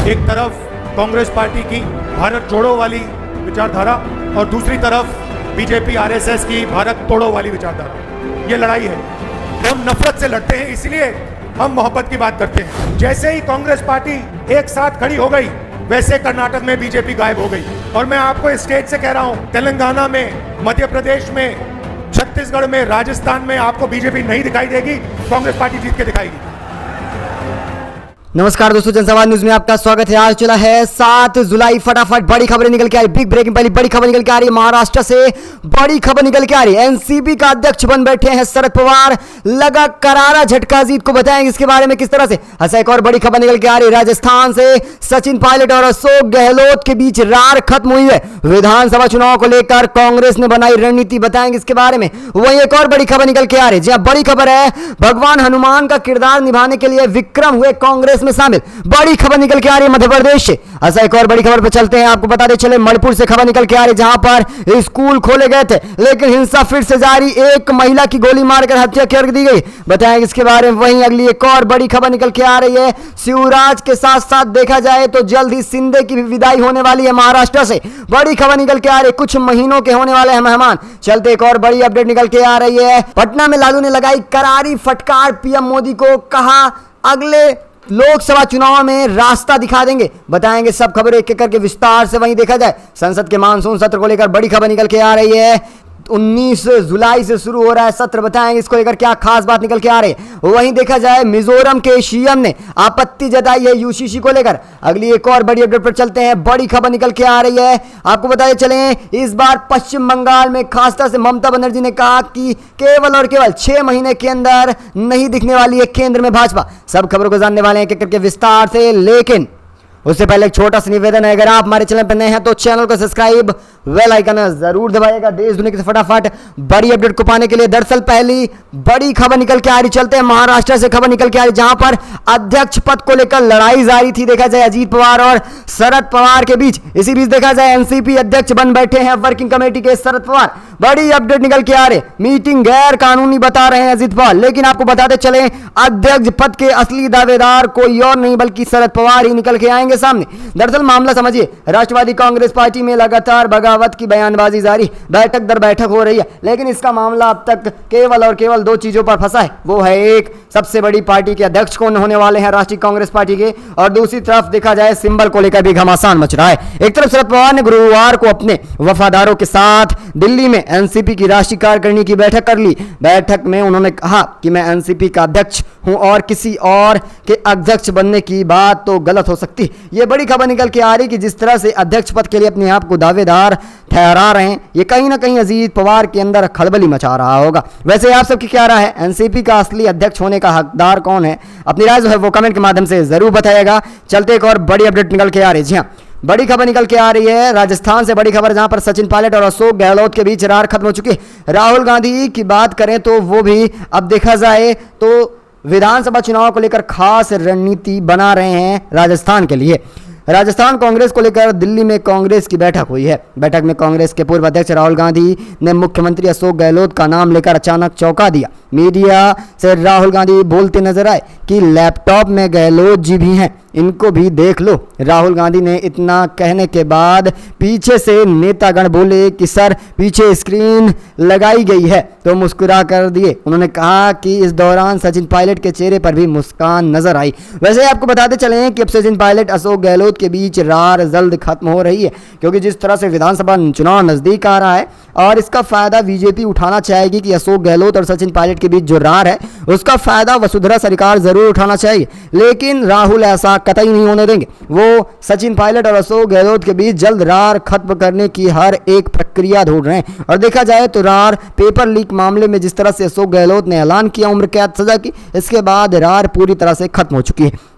एक तरफ कांग्रेस पार्टी की भारत जोड़ो वाली विचारधारा और दूसरी तरफ बीजेपी आरएसएस की भारत तोड़ो वाली विचारधारा। ये लड़ाई है, हम नफरत से लड़ते हैं, इसलिए हम मोहब्बत की बात करते हैं। जैसे ही कांग्रेस पार्टी एक साथ खड़ी हो गई, वैसे कर्नाटक में बीजेपी गायब हो गई। और मैं आपको स्टेट से कह रहा हूं, तेलंगाना में, मध्य प्रदेश में, छत्तीसगढ़ में, राजस्थान में आपको बीजेपी नहीं दिखाई देगी, कांग्रेस पार्टी जीत के दिखाएगी। नमस्कार दोस्तों, जनसंवाद न्यूज में आपका स्वागत है। आज चला है 7 जुलाई। फटाफट बड़ी खबरें निकल के आ रही, बिग ब्रेकिंग पहली बड़ी खबर निकल के आ रही है। महाराष्ट्र से बड़ी खबर निकल के आ रही है। एनसीपी का अध्यक्ष बन बैठे हैं शरद पवार, लगा करारा झटका। जीत को बताएंगे इसके बारे में किस तरह से। अच्छा, एक और बड़ी खबर निकल के आ रही है। राजस्थान से सचिन पायलट और अशोक गहलोत के बीच रार खत्म हुई है। विधानसभा चुनाव को लेकर कांग्रेस ने बनाई रणनीति, बताएंगे इसके बारे में। वहीं एक और बड़ी खबर निकल के आ रही है। बड़ी खबर है, भगवान हनुमान का किरदार निभाने के लिए विक्रम हुए कांग्रेस में शामिल। बड़ी खबर निकल के आ रही है मध्य प्रदेश से। अच्छा, एक और बड़ी खबर पर चलते हैं। आपको बताते चले मणिपुर से खबर निकल के आ रही है, जहां पर स्कूल खोले गए थे लेकिन हिंसा फिर से जारी। एक महिला की गोली मारकर हत्या कर दी गई, बताएंगे इसके बारे में। वहीं अगली एक और बड़ी खबर निकल के आ रही है। शिवराज के साथ साथ देखा जाए तो जल्द ही शिंदे की भी विदाई होने वाली है महाराष्ट्र से। बड़ी खबर निकल के आ रही है, कुछ महीनों के होने वाले हैं मेहमान। चलते एक और बड़ी अपडेट निकल के आ रही है। पटना में लालू ने लगाई करारी फटकार, पीएम मोदी को कहा अगले लोकसभा चुनाव में रास्ता दिखा देंगे, बताएंगे सब खबरें एक एक करके विस्तार से। वहीं देखा जाए संसद के मानसून सत्र को लेकर बड़ी खबर निकल के आ रही है। 19 जुलाई से शुरू हो रहा है सत्र, बताएंगे इसको लेकर क्या खास बात निकल के आ रही है। वहीं देखा जाए मिजोरम के सीएम ने आपत्ति जताई है यूसीसी को लेकर। अगली एक और बड़ी अपडेट पर चलते हैं। बड़ी खबर निकल के आ रही है, आपको बताते चले इस बार पश्चिम बंगाल में खासतौर से ममता बनर्जी ने कहा कि केवल और केवल 6 महीने के अंदर नहीं दिखने वाली है केंद्र में भाजपा। सब खबरों को जानने वाले हैं एक करके विस्तार से, लेकिन उससे पहले एक छोटा सा निवेदन है, अगर आप हमारे चैनल पर नए हैं तो चैनल को सब्सक्राइब, बेल आइकन जरूर दबाइएगा देश दुनिया के फटाफट बड़ी अपडेट को पाने के लिए। दरअसल पहली बड़ी खबर निकल के आ रही, चलते हैं महाराष्ट्र से खबर निकल के आ रही, जहां पर अध्यक्ष पद को लेकर लड़ाई जारी थी। देखा जाए अजीत पवार और शरद पवार के बीच। इसी बीच देखा जाए एनसीपी अध्यक्ष बन बैठे हैं वर्किंग कमेटी के शरद पवार। बड़ी अपडेट निकल के आ रहे, मीटिंग गैर कानूनी बता रहे हैं अजीत पवार, लेकिन आपको बताते चले अध्यक्ष पद के असली दावेदार कोई और नहीं बल्कि शरद पवार ही निकल के आएंगे सामने। दरअसल मामला समझिए, राष्ट्रवादी कांग्रेस पार्टी में लगातार बगावत की बयानबाजी जारी, बैठक दर बैठक हो रही है, लेकिन इसका मामला अब तक केवल और केवल 2 चीजों पर फंसा है। वो है एक, सबसे बड़ी पार्टी के अध्यक्ष कौन होने वाले हैं राष्ट्रीय कांग्रेस पार्टी के, और दूसरी तरफ देखा जाए सिंबल को लेकर भी घमासान मच रहा है। एक तरफ शरद पवार ने गुरुवार को अपने वफादारों के साथ दिल्ली में एनसीपी की राष्ट्रीय कार्यकारिणी की बैठक कर ली। बैठक में उन्होंने कहा कि मैं एनसीपी का अध्यक्ष हूं और किसी और के अध्यक्ष बनने की बात तो गलत हो सकती। ये बड़ी खबर निकल के आ रही कि जिस तरह से अध्यक्ष पद के लिए अपने आप को दावेदार ठहरा रहे हैं, ये कहीं ना कहीं अजीत पवार के अंदर खलबली मचा रहा होगा। वैसे आप सबकी क्या राय है, एनसीपी का असली अध्यक्ष होने का हकदार कौन है? अपनी राय जो है वो कमेंट के माध्यम से जरूर बताइएगा। चलते एक और बड़ी अपडेट निकल के आ रही है। जी हाँ, बड़ी खबर निकल के आ रही है राजस्थान से। बड़ी खबर जहां पर सचिन पायलट और अशोक गहलोत के बीच रार खत्म हो चुकी है। राहुल गांधी की बात करें तो वो भी अब देखा जाए तो विधानसभा चुनाव को लेकर खास रणनीति बना रहे हैं राजस्थान के लिए। राजस्थान कांग्रेस को लेकर दिल्ली में कांग्रेस की बैठक हुई है। बैठक में कांग्रेस के पूर्व अध्यक्ष राहुल गांधी ने मुख्यमंत्री अशोक गहलोत का नाम लेकर अचानक चौंका दिया। मीडिया से राहुल गांधी बोलते नजर आए कि लैपटॉप में गहलोत जी भी हैं, इनको भी देख लो। राहुल गांधी ने इतना कहने के बाद पीछे से नेतागण बोले कि सर पीछे स्क्रीन लगाई गई है, तो मुस्कुरा कर दिए। उन्होंने कहा कि इस दौरान सचिन पायलट के चेहरे पर भी मुस्कान नजर आई। वैसे आपको बताते चले कि अब सचिन पायलट अशोक गहलोत के बीच रार जल्द खत्म हो रही है, क्योंकि जिस तरह से विधानसभा चुनाव नजदीक आ रहा है और इसका फायदा बीजेपी उठाना चाहेगी कि अशोक गहलोत और सचिन पायलट के बीच जो रार है उसका फायदा वसुंधरा सरकार जरूर उठाना चाहिए, लेकिन राहुल ऐसा कतई नहीं होने देंगे। वो सचिन पायलट और अशोक गहलोत के बीच जल्द रार खत्म करने की हर एक प्रक्रिया ढूंढ रहे हैं। और देखा जाए तो रार पेपर लीक मामले में जिस तरह से अशोक गहलोत ने ऐलान किया उम्र कैद सजा की, इसके बाद रार पूरी तरह से खत्म हो चुकी है।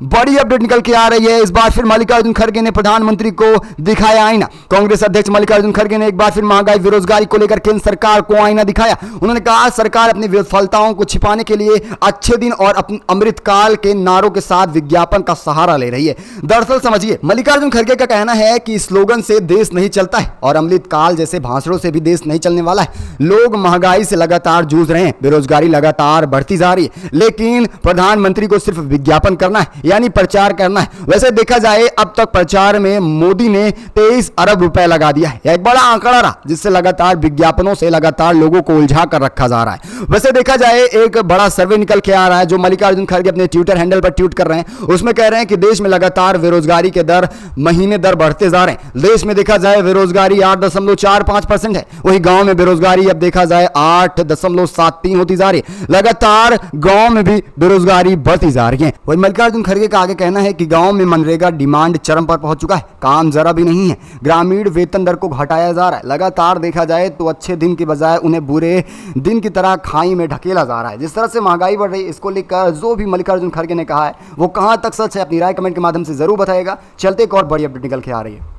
बड़ी अपडेट निकल के आ रही है। इस बार फिर मल्लिकार्जुन खड़गे ने प्रधानमंत्री को दिखाया आईना। कांग्रेस अध्यक्ष मल्लिकार्जुन खड़गे ने एक बार फिर महंगाई बेरोजगारी को लेकर केंद्र सरकार को आईना दिखाया। उन्होंने कहा सरकार अपनी विफलताओं को छिपाने के लिए अच्छे दिन और अमृतकाल के नारों के साथ विज्ञापन का सहारा ले रही है। दरअसल समझिए, मल्लिकार्जुन खड़गे का कहना है कि स्लोगन से देश नहीं चलता है और अमृतकाल जैसे भाषणों से भी देश नहीं चलने वाला है। लोग महंगाई से लगातार जूझ रहे हैं, बेरोजगारी लगातार बढ़ती जा रही है, लेकिन प्रधानमंत्री को सिर्फ विज्ञापन करना है, यानी प्रचार करना है। वैसे देखा जाए अब तक प्रचार में मोदी ने 23 अरब रुपए लगा दिया है। एक बड़ा आंकड़ा रहा जिससे लगातार विज्ञापनों से लगातार लोगों को उलझा कर रखा जा रहा है। वैसे देखा जाए एक बड़ा सर्वे निकल के आ रहा है जो मल्लिकार्जुन खड़गे अपने ट्विटर हैंडल पर ट्वीट कर रहे हैं। उसमें कह रहे हैं कि देश में लगातार बेरोजगारी के दर महीने दर बढ़ते जा रहे हैं। देश में देखा जाए बेरोजगारी 8.45% है, वही गांव में बेरोजगारी अब देखा जाए 8.73 होती जा रही है। लगातार गांव में भी बेरोजगारी बढ़ती जा रही है। वही मल्लिकार्जुन खड़गे का आगे कहना है कि गांव में मनरेगा डिमांड चरम पर पहुंच चुका है, काम जरा भी नहीं है। ग्रामीण वेतन दर को घटाया जा रहा है। लगातार देखा जाए तो अच्छे दिन की बजाय उन्हें बुरे दिन की तरह खाई में ढकेला जा रहा है। जिस तरह से महंगाई बढ़ रही है इसको लेकर जो भी मल्लिकार्जुन खड़गे ने कहा है वो कहां तक सच है, अपनी राय कमेंट के माध्यम से जरूर बताएगा। चलते एक और बड़ी अपडेट निकल के आ रही है।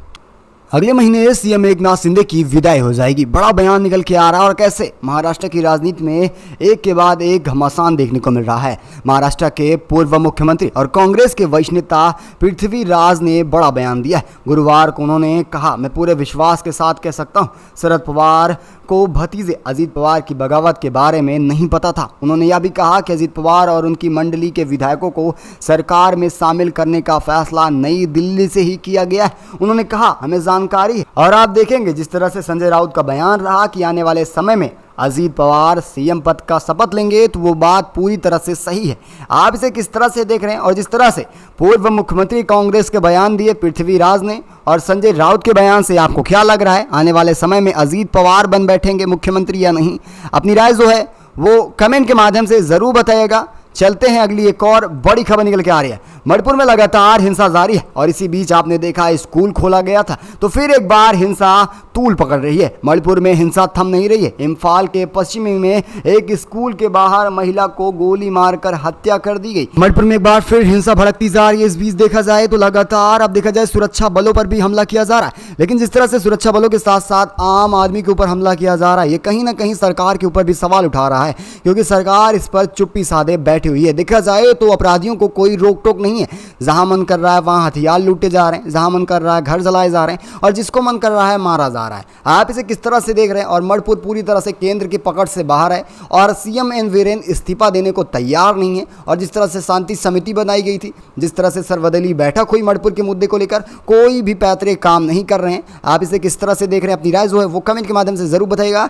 अगले महीने सीएम एकनाथ शिंदे की विदाई हो जाएगी। बड़ा बयान निकल के आ रहा है और कैसे महाराष्ट्र की राजनीति में एक के बाद एक घमासान देखने को मिल रहा है। महाराष्ट्र के पूर्व मुख्यमंत्री और कांग्रेस के वरिष्ठ नेता पृथ्वीराज ने बड़ा बयान दिया है। गुरुवार को उन्होंने कहा, मैं पूरे विश्वास के साथ कह सकता हूं शरद पवार को भतीजे अजीत पवार की बगावत के बारे में नहीं पता था। उन्होंने यह भी कहा कि अजीत पवार और उनकी मंडली के विधायकों को सरकार में शामिल करने का फैसला नई दिल्ली से ही किया गया है। उन्होंने कहा, हमें जानकारी है और आप देखेंगे जिस तरह से संजय राउत का बयान रहा कि आने वाले समय में अजीत पवार सीएम पद का शपथ लेंगे तो वो बात पूरी तरह से सही है। आप इसे किस तरह से देख रहे हैं? और जिस तरह से पूर्व मुख्यमंत्री कांग्रेस के बयान दिए पृथ्वीराज ने और संजय राउत के बयान से आपको क्या लग रहा है, आने वाले समय में अजीत पवार बन बैठेंगे मुख्यमंत्री या नहीं? अपनी राय जो है वो कमेंट के माध्यम से ज़रूर बताइएगा। चलते हैं अगली एक और बड़ी खबर निकल के आ रही है। मणिपुर में लगातार हिंसा जारी है और इसी बीच आपने देखा स्कूल खोला गया था तो फिर एक बार हिंसा तूल पकड़ रही है। मणिपुर में हिंसा थम नहीं रही है। इम्फाल के पश्चिमी में एक स्कूल के बाहर महिला को गोली मारकर हत्या कर दी गई। मणिपुर में एक बार फिर हिंसा भड़कती जा रही है। इस बीच देखा जाए तो लगातार अब देखा जाए सुरक्षा बलों पर भी हमला किया जा रहा है। लेकिन जिस तरह से सुरक्षा बलों के साथ साथ आम आदमी के ऊपर हमला किया जा रहा है ये कहीं ना कहीं सरकार के ऊपर भी सवाल उठा रहा है, क्योंकि सरकार इस पर चुप्पी साधे बैठी हुई है। देखा जाए तो अपराधियों को कोई रोक टोक नहीं है। जहां मन कर रहा है वहां हथियार लूटे जा रहे हैं, जहां मन कर रहा है घर जलाए जा रहे हैं और जिसको मन कर रहा है मारा जा रहा है। आप इसे किस तरह से देख रहे हैं? और मणिपुर पूरी तरह से केंद्र की पकड़ से बाहर है और सीएम एन वीरेन इस्तीफा देने को तैयार नहीं है। और जिस तरह से शांति समिति बनाई गई थी, जिस तरह से सर्वदलीय बैठक हुई मणिपुर के मुद्दे को लेकर, कोई भी पैतरे काम नहीं कर रहे हैं। आप इसे किस तरह से देख रहे हैं? अपनी राय जो है वो कमेंट के माध्यम से जरूर बताइएगा।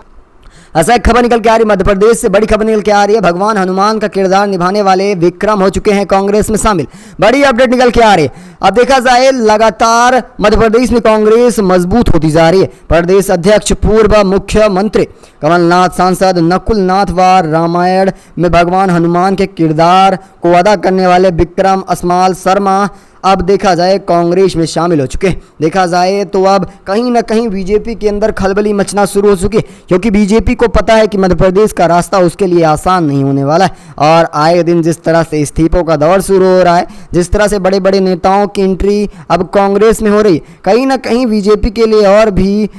ऐसा एक खबर निकल के आ रही है, मध्य प्रदेश से बड़ी खबर निकल के आ रही है। भगवान हनुमान का किरदार निभाने वाले विक्रम हो चुके हैं कांग्रेस में शामिल। बड़ी अपडेट निकल के आ रही है। अब देखा जाए लगातार मध्य प्रदेश में कांग्रेस मजबूत होती जा रही है। प्रदेश अध्यक्ष पूर्व मुख्यमंत्री कमलनाथ, सांसद नकुल नाथ व रामायण में भगवान हनुमान के किरदार को अदा करने वाले विक्रम असमाल शर्मा अब देखा जाए कांग्रेस में शामिल हो चुके हैं। देखा जाए तो अब कहीं ना कहीं बीजेपी के अंदर खलबली मचना शुरू हो चुकी है, क्योंकि बीजेपी को पता है कि मध्य प्रदेश का रास्ता उसके लिए आसान नहीं होने वाला है। और आए दिन जिस तरह से इस्तीफों का दौर शुरू हो रहा है, जिस तरह से बड़े बड़े नेताओं की एंट्री अब कांग्रेस में हो रही है, कहीं ना कहीं बीजेपी के लिए और भी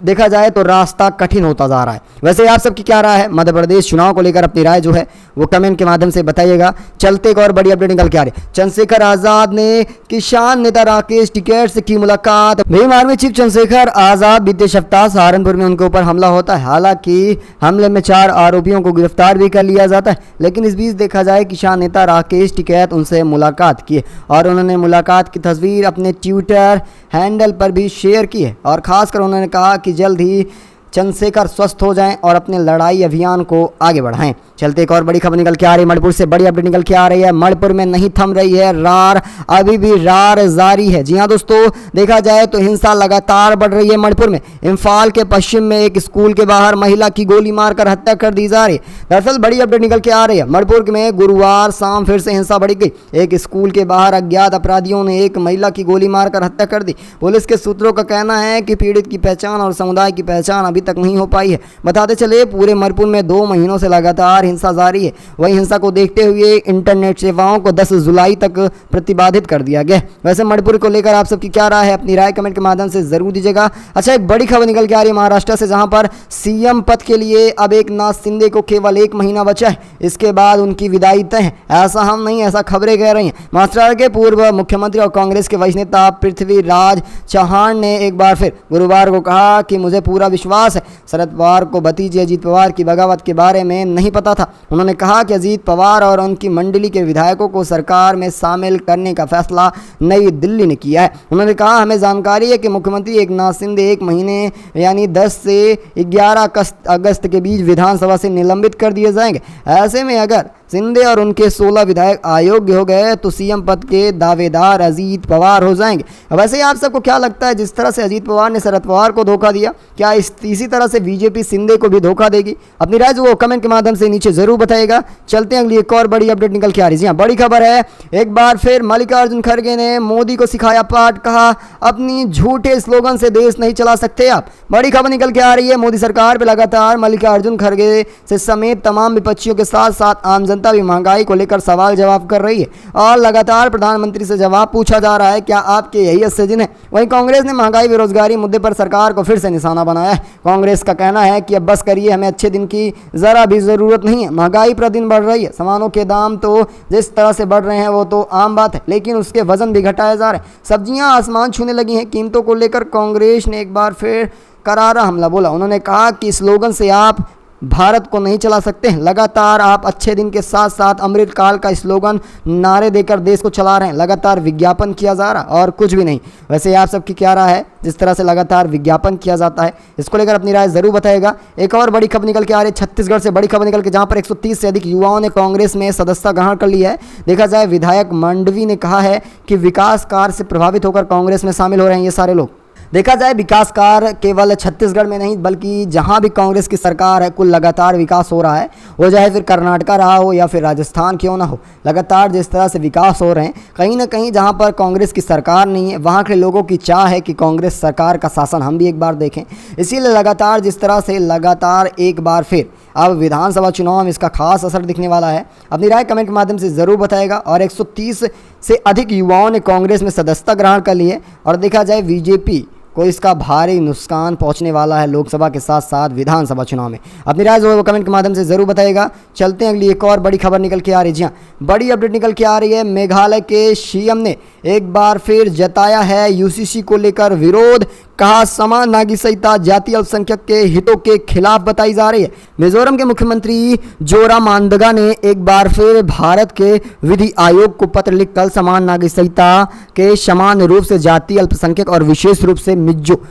देखा जाए तो रास्ता कठिन होता जा रहा है। वैसे आप सबकी क्या राय है मध्य प्रदेश चुनाव को लेकर? अपनी राय जो है वो कमेंट के माध्यम से बताइएगा। चलते एक और बड़ी अपडेट निकल के आ रही है। चंद्रशेखर आजाद ने किसान नेता राकेश टिकैत से की मुलाकात। भीम आर्मी चीफ चंद्रशेखर आजाद बीते सप्ताह सहारनपुर में उनके ऊपर हमला होता है। हालांकि हमले में 4 आरोपियों को गिरफ्तार भी कर लिया जाता है, लेकिन इस बीच देखा जाए किसान नेता राकेश टिकैत उनसे मुलाकात की और उन्होंने मुलाकात की तस्वीर अपने ट्विटर हैंडल पर भी शेयर की है और खासकर उन्होंने कहा कि जल्द ही चंद्रशेखर स्वस्थ हो जाएं और अपने लड़ाई अभियान को आगे बढ़ाएं। चलते एक और बड़ी खबर निकल के आ रही है। मणिपुर से बड़ी अपडेट निकल के आ रही है। मणिपुर में नहीं थम रही है रार, अभी भी रार जारी है। जी हां दोस्तों, देखा जाए तो हिंसा लगातार बढ़ रही है मणिपुर में। इम्फाल के पश्चिम में एक स्कूल के बाहर महिला की गोली मारकर हत्या कर दी जा रही है। दरअसल बड़ी अपडेट निकल के आ रही है। मणिपुर में गुरुवार शाम फिर से हिंसा बढ़ गई। एक स्कूल के बाहर अज्ञात अपराधियों ने एक महिला की गोली मारकर हत्या कर दी। पुलिस के सूत्रों का कहना है कि पीड़ित की पहचान और समुदाय की पहचान अभी तक नहीं हो पाई है। बताते चले पूरे मणिपुर में 2 महीनों से लगातार हिंसा जारी है। वही हिंसा को देखते हुए इंटरनेट सेवाओं को 10 जुलाई तक प्रतिबंधित कर दिया गया। वैसे मणिपुर को लेकर आप सबकी क्या राय है? अपनी राय कमेंट के माध्यम से जरूर दीजिएगा। अच्छा, एक बड़ी खबर निकल के आ रही है महाराष्ट्र से, जहां पर सीएम पद के लिए अब एकनाथ शिंदे को केवल 1 महीना बचा है। इसके बाद उनकी विदाई तय है। ऐसा हम नहीं, ऐसा खबरें कह रही हैं। महाराष्ट्र के पूर्व मुख्यमंत्री और कांग्रेस के वरिष्ठ नेता पृथ्वीराज चव्हाण ने एक बार फिर गुरुवार को कहा कि मुझे पूरा विश्वास है शरद पवार को भतीजे अजीत पवार की बगावत के बारे में नहीं पता था। था। उन्होंने कहा कि अजीत पवार और उनकी मंडली के विधायकों को सरकार में शामिल करने का फैसला नई दिल्ली ने किया है। उन्होंने कहा, हमें जानकारी है कि मुख्यमंत्री एकनाथ शिंदे 1 महीने यानी 10 से 11 अगस्त के बीच विधानसभा से निलंबित कर दिए जाएंगे। ऐसे में अगर शिंदे और उनके 16 विधायक अयोग्य हो गए तो सीएम पद के दावेदार अजीत पवार हो जाएंगे। वैसे आप सबको क्या लगता है, जिस तरह से अजीत पवार ने शरद पवार को धोखा दिया, क्या इसी तरह से बीजेपी शिंदे को भी धोखा देगी? अपनी राय जो वो कमेंट के माध्यम से नीचे जरूर बताएगा। चलते हैं अगली एक और बड़ी अपडेट निकल के आ रही है। बड़ी खबर है, एक बार फिर मल्लिकार्जुन खड़गे ने मोदी को सिखाया पाठ, कहा अपनी झूठे स्लोगन से देश नहीं चला सकते आप। बड़ी खबर निकल के आ रही है, मोदी सरकार पर लगातार मल्लिकार्जुन खड़गे से समेत तमाम विपक्षियों के साथ साथ आम जनता भी महंगाई को लेकर सवाल जवाब कर रही है और लगातार प्रधानमंत्री से जवाब पूछा जा रहा है, क्या आपके यही 80 दिन है? वहीं कांग्रेस ने महंगाई बेरोजगारी मुद्दे पर सरकार को फिर से निशाना बनाया है। कांग्रेस का कहना है कि अब बस करिए, हमें अच्छे दिन की जरा भी जरूरत नहीं है। महंगाई प्रतिदिन बढ़ रही है, सामानों के दाम तो जिस तरह से बढ़ रहे हैं वो तो आम बात है, लेकिन उसके वजन भी घटाए जा रहे हैं। सब्जियां आसमान छूने लगी हैं। कीमतों को लेकर कांग्रेस ने एक बार फिर करारा हमला बोला। उन्होंने कहा कि स्लोगन से आप भारत को नहीं चला सकते हैं। लगातार आप अच्छे दिन के साथ साथ अमृत काल का स्लोगन नारे देकर देश को चला रहे हैं। लगातार विज्ञापन किया जा रहा और कुछ भी नहीं। वैसे आप सबकी क्या राय है, जिस तरह से लगातार विज्ञापन किया जाता है? इसको लेकर अपनी राय जरूर बताएगा। एक और बड़ी खबर निकल के आ रही है छत्तीसगढ़ से, बड़ी खबर निकल के, जहां पर 130 से अधिक युवाओं ने कांग्रेस में सदस्यता ग्रहण कर ली है। देखा जाए, विधायक मंडवी ने कहा है कि विकास कार्य से प्रभावित होकर कांग्रेस में शामिल हो रहे हैं ये सारे लोग। देखा जाए, विकास कार्य केवल छत्तीसगढ़ में नहीं बल्कि जहां भी कांग्रेस की सरकार है, कुल लगातार विकास हो रहा है। वो चाहे फिर कर्नाटका रहा हो या फिर राजस्थान क्यों ना हो, लगातार जिस तरह से विकास हो रहे हैं, कहीं ना कहीं जहां पर कांग्रेस की सरकार नहीं है वहां के लोगों की चाह है कि कांग्रेस सरकार का शासन हम भी एक बार देखें। इसीलिए लगातार जिस तरह से लगातार एक बार फिर अब विधानसभा चुनाव में इसका खास असर दिखने वाला है। अपनी राय कमेंट के माध्यम से ज़रूर बताएगा। और 130 से अधिक युवाओं ने कांग्रेस में सदस्यता ग्रहण कर ली है और देखा जाए बीजेपी को इसका भारी नुकसान पहुंचने वाला है लोकसभा के साथ साथ विधानसभा चुनाव में। अपनी राय जो है वो कमेंट के माध्यम से ज़रूर बताएगा। चलते हैं अगली एक और बड़ी खबर निकल के आ रही है। जी हाँ, बड़ी अपडेट निकल के आ रही है। मेघालय के सीएम ने एक बार फिर जताया है यूसीसी को लेकर विरोध। कहा, समान नागरिक संहिता जातीय अल्पसंख्यक के हितों के खिलाफ बताई जा रही है। मिजोरम के मुख्यमंत्री जोरामांदगा ने एक बार फिर भारत के विधि आयोग को पत्र लिखकर समान नागरिक संहिता के समान रूप से जातीय अल्पसंख्यक और विशेष रूप से मिज्जो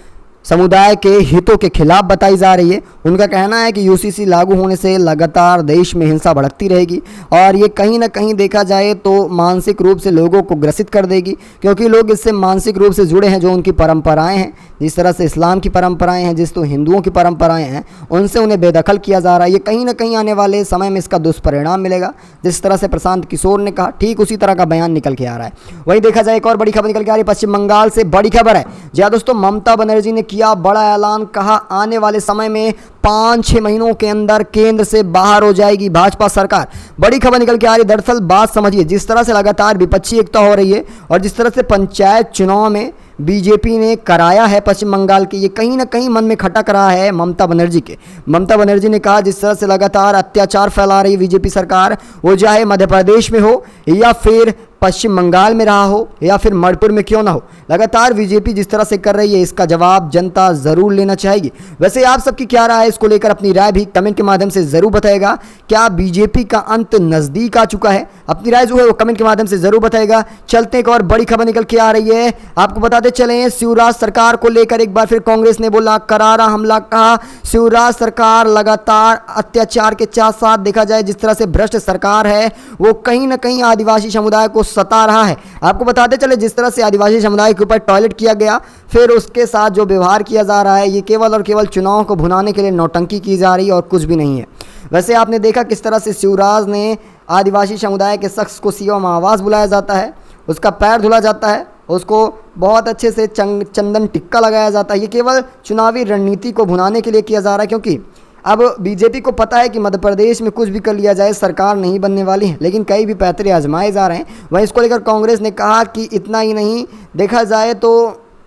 समुदाय के हितों के खिलाफ बताई जा रही है। उनका कहना है कि यूसीसी लागू होने से लगातार देश में हिंसा भड़कती रहेगी और ये कहीं ना कहीं देखा जाए तो मानसिक रूप से लोगों को ग्रसित कर देगी, क्योंकि लोग इससे मानसिक रूप से जुड़े हैं। जो उनकी परंपराएं हैं, जिस तरह से इस्लाम की परंपराएं हैं, जिस तो हिंदुओं की परंपराएं हैं, उनसे उन्हें बेदखल किया जा रहा है। ये कहीं ना कहीं आने वाले समय में इसका दुष्परिणाम मिलेगा। जिस तरह से प्रशांत किशोर ने कहा, ठीक उसी तरह का बयान निकल के आ रहा है। वहीं देखा जाए, एक और बड़ी खबर निकल के आ रही है पश्चिम बंगाल से। बड़ी खबर है जी हाँ दोस्तों, ममता बनर्जी ने किया बड़ा ऐलान। कहा, आने वाले समय में 5-6 महीनों के अंदर केंद्र से बाहर हो जाएगी भाजपा सरकार। बड़ी खबर निकल के आ रही है। दरअसल बात समझिए, जिस तरह से लगातार विपक्षी एकता हो रही है और जिस तरह से पंचायत चुनाव में बीजेपी ने कराया है पश्चिम बंगाल के, ये कहीं ना कहीं मन में खटक रहा है ममता बनर्जी के। ममता बनर्जी ने कहा, जिस तरह से लगातार अत्याचार फैला रही बीजेपी सरकार, वो चाहे मध्य प्रदेश में हो या फिर पश्चिम बंगाल में रहा हो या फिर मणिपुर में क्यों ना हो, लगातार बीजेपी जिस तरह से कर रही है, इसका जवाब जनता जरूर लेना चाहेगी। वैसे आप सबकी क्या राय है, इसको लेकर अपनी राय भी कमेंट के माध्यम से जरूर बताएगा। क्या बीजेपी का अंत नजदीक आ चुका है? अपनी राय जो है वो कमेंट के माध्यम से जरूर बताएगा। चलते एक और बड़ी खबर निकल के आ रही है। आपको बताते चले, शिवराज सरकार को लेकर एक बार फिर कांग्रेस ने बोला करारा हमला। कहा, शिवराज सरकार लगातार अत्याचार के साथ साथ देखा जाए जिस तरह से भ्रष्ट सरकार है, वो कहीं ना कहीं आदिवासी समुदाय को सता रहा है। आपको बताते चले, जिस तरह से आदिवासी समुदाय के ऊपर टॉयलेट किया गया, फिर उसके साथ जो व्यवहार किया जा रहा है, ये केवल और केवल चुनाव को भुनाने के लिए नौटंकी की जा रही है और कुछ भी नहीं है। वैसे आपने देखा किस तरह से शिवराज ने आदिवासी समुदाय के शख्स को सीएम आवास बुलाया जाता है, उसका पैर धुला जाता है, उसको बहुत अच्छे से चंदन टिक्का लगाया जाता है। ये केवल चुनावी रणनीति को भुनाने के लिए किया जा रहा है, क्योंकि अब बीजेपी को पता है कि मध्य प्रदेश में कुछ भी कर लिया जाए सरकार नहीं बनने वाली है, लेकिन कई भी पैतरे आजमाए जा रहे हैं। वहीं इसको लेकर कांग्रेस ने कहा कि इतना ही नहीं, देखा जाए तो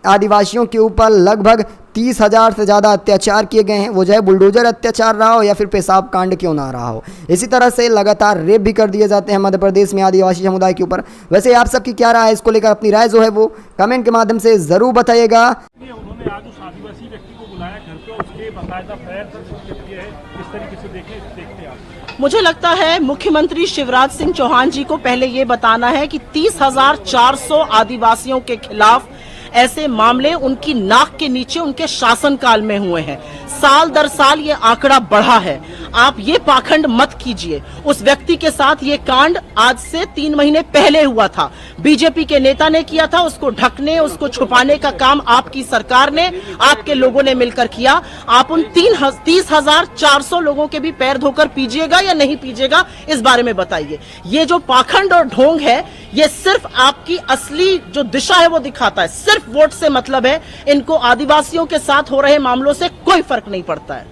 आदिवासियों के ऊपर लगभग 30,000 से ज़्यादा अत्याचार किए गए हैं, वो चाहे बुलडोजर अत्याचार रहा हो या फिर पेशाब कांड क्यों ना रहा हो। इसी तरह से लगातार रेप भी कर दिए जाते हैं मध्य प्रदेश में आदिवासी समुदाय के ऊपर। वैसे आप सबकी क्या राय है, इसको लेकर अपनी राय जो है वो कमेंट के माध्यम से ज़रूर बताइएगा। उन्होंने आज उस आदिवासी व्यक्ति को बुलाया घर पे, उसके बाकायदा पैर तक किए है, इस तरीके से देखते हैं आप। मुझे लगता है मुख्यमंत्री शिवराज सिंह चौहान जी को पहले ये बताना है कि 30,400 आदिवासियों के खिलाफ ऐसे मामले उनकी नाक के नीचे उनके शासनकाल में हुए हैं। साल दर साल ये आंकड़ा बढ़ा है। आप ये पाखंड मत कीजिए। उस व्यक्ति के साथ ये कांड आज से 3 महीने पहले हुआ था। बीजेपी के नेता ने किया था। उसको ढकने, उसको छुपाने का काम आपकी सरकार ने, आपके लोगों ने मिलकर किया। आप उन 30,400 लोगों के भी पैर धोकर पीजिएगा या नहीं पीजिएगा, इस बारे में बताइए। ये जो पाखंड और ढोंग है, ये सिर्फ आपकी असली जो दिशा है वो दिखाता है। सिर्फ वोट से मतलब है। इनको आदिवासियों के साथ हो रहे मामलों से कोई फर्क नहीं पड़ता है।